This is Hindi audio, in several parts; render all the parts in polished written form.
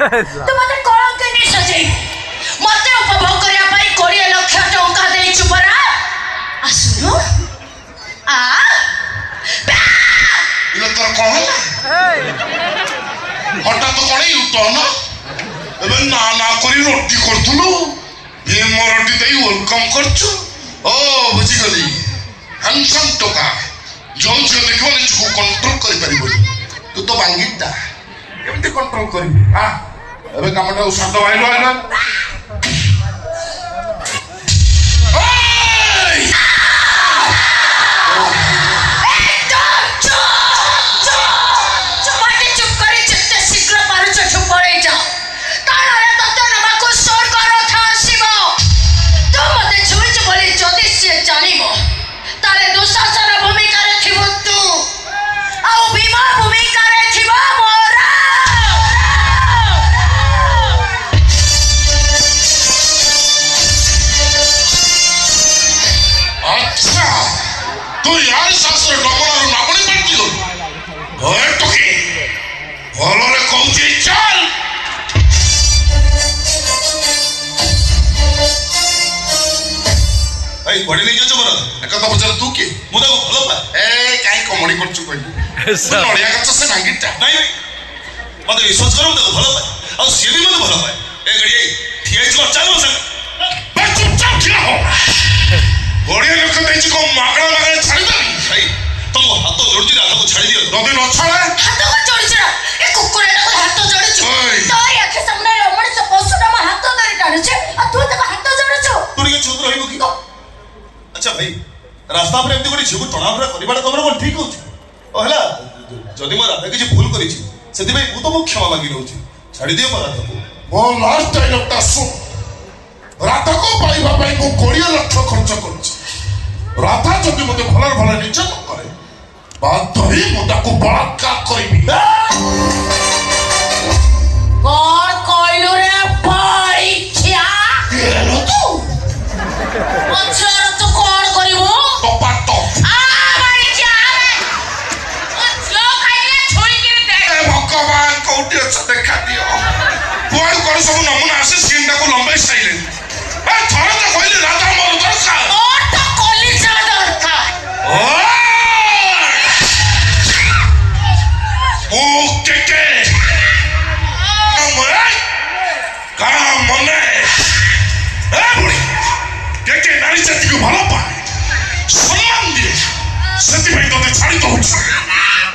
ତୁ ମତେ କଳଙ୍କିନୀ ସଜେଇ ମତେ ଉପଭୋଗ କରିବା ପାଇଁ 20 ଲକ୍ଷ ଟଙ୍କା ଦେଇଛୁ ପରା। ଆସୁନୁ ଆ ତୋର କଣ ହେଲା ହଠାତ୍ କଣ ୟୁଟର୍ନ ଏବେ ନା ନା କରି ରୋଟି କରୁଥିଲୁ ଭୀମ ରୋଟି ଦେଇ ୱେଲକମ୍ କରୁଛୁ। ଓ ବୁଝିଗଲି ହ୍ୟାଣ୍ଡସମ୍ ଟୋକା ଯୋଉ ଝିଅ ଦେଖିବ ନିଜକୁ କଣ୍ଟ୍ରୋଲ କରିପାରିବନି। ତୁ ତ ବାଙ୍ଗିଟା କେମିତି କଣ୍ଟ୍ରୋଲ କରିବି? ଏବେ କାମଟା ସାତ ବାହିଲ ଆଇଲା तू यार शास्त्र डबलार नाबणी बांटी गलु ओए टोकी भलरे कहूची चल भाई बड़ी नहीं जो बरा एक तो बचर तू के मुदा को भलो पा ए काई कमडी करछु कहली नडिया गछ से नांगीटा नहीं नहीं मते विश्वास करू तो भलो पा और से भी मते भलो पा ए गड़ी ठिया छ चलो संग बस चुपचाप खिला हो बड़िया लोक देछि को मागणा मागणा छाड़ी दे भाई तुम हाथ जोड़जी राधा को छाड़ी दियो नदी न छाड़े हाथ को जोड़छ ए कुकुरटा को हाथ जोड़छ तो आखे सामने रमण से पशुटा म हाथ धरि टाणछ आ तू तक हाथ जोड़छ तू रे चुप रहिबो की अच्छा भाई रास्ता पर एमती कोनी झिगु टणाफरा करिबाटा तमरो कोन ठीक होछ ओ हला जदी म राधा के भूल करिछि सेति भाई मु तो मु क्षमा मांगी रहउछि छाड़ी दियो राधा को मो लास्ट डायलॉगटा सुन राधा को पाइबा पाई मु 20 लाख खर्च करछि राधा जदि मते भलर भल निच न करे बाध्य ही मु ताको बलात्कार करबी कौन कहलु रे परीक्षा केलो तू अच्छा तू कौन करिवो टपाटो आ परीक्षा जो खाइले छोई के दे ए भगवान कोठी अछ देखा दियो कोड कोड सब नमूना आसे सीनटा को लंबाई साइलेंट ए थोड़ा तो कहले राधा मोर दरकार ओ तो कलिजा दरकार ओ के काम मने ए बुढ़ी के नारी जाति को भलो पाए सम्मान दिए सेति भाई तो छाड़ी तो होछ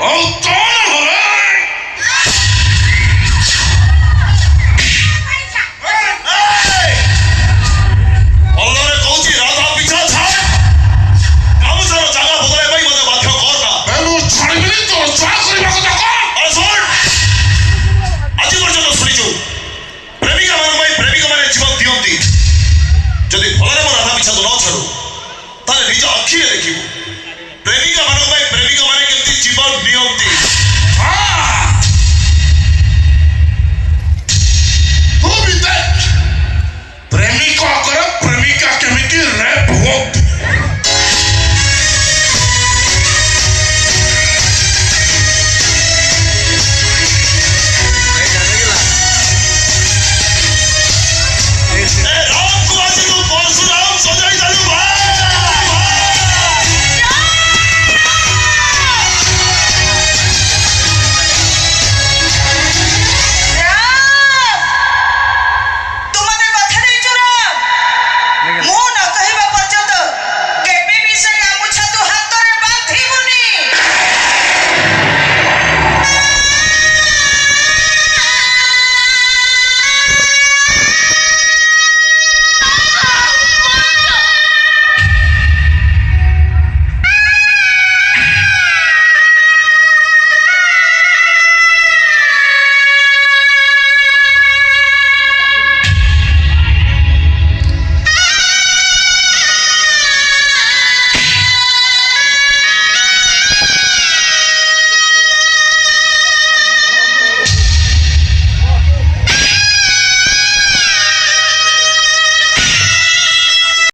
ओ कौन हो रे अल्लाह कहूची राधा पीछा छाड़ काम सारा जगह बदले भाई मते बाध्य करना मैं छाड़बिनी तो जा करबा को तक अरे सुन आज पर्यंत सुनिछु प्रेमिका माने जीवन दियंती जदि भलरे मो राधा पीछा तो न छाड़ू ताले निज अखिरे देखिबो प्रेमिका माने केमती जीवन नियंती